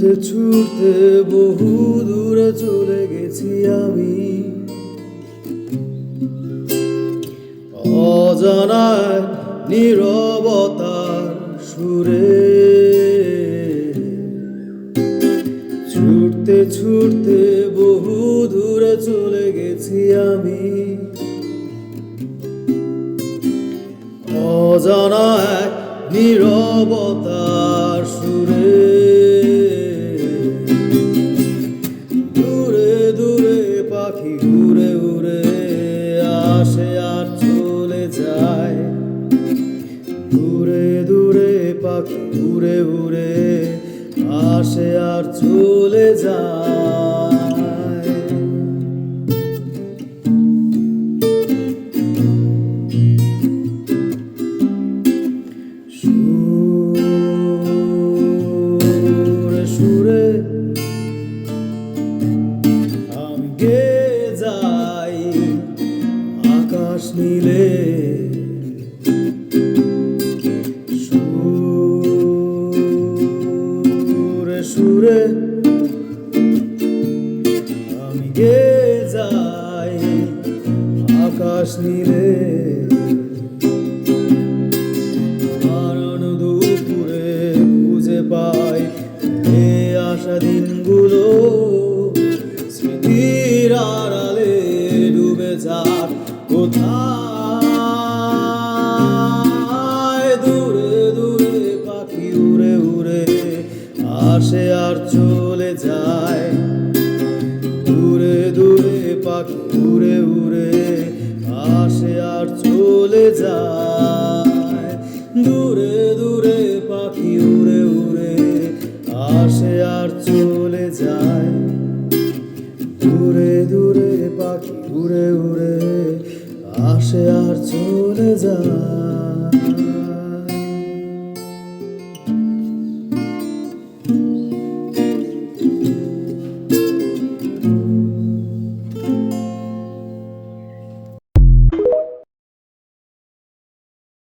ছুটতে ছুটতে বহু দূরে চলে গেছি আমি, অজানায় নীরবতার সুরে। ছুটতে ছুটতে বহু দূরে চলে গেছি আমি, অজানায় নীরবতার সুরে। দূরে দূরে পাখি উড়ে উড়ে আসে আর চলে যায়, দূরে দূরে পাখি উড়ে উড়ে আসে আর চলে যায়। সুরে সুরে আমি গেয়ে যাই আকাশ নীলে, সুরে সুরে আমি গেয়ে যাই আকাশ নীলে। দুপুরে খুঁজে পাই এ আশা দিনগুলো, স্মৃতির আড়ালে ডুবে যাক কোথায়। দূরে দূরে পাখি উড়ে উড়ে আসে আর চলে যায়, দূরে দূরে পাখি উড়ে উড়ে আসে আর চলে যায়। দূরে দূরে পাখি উড়ে উড়ে আসে আর চলে যায়, দূরে দূরে পাখি উড়ে উড়ে আসে আর চলে যায়।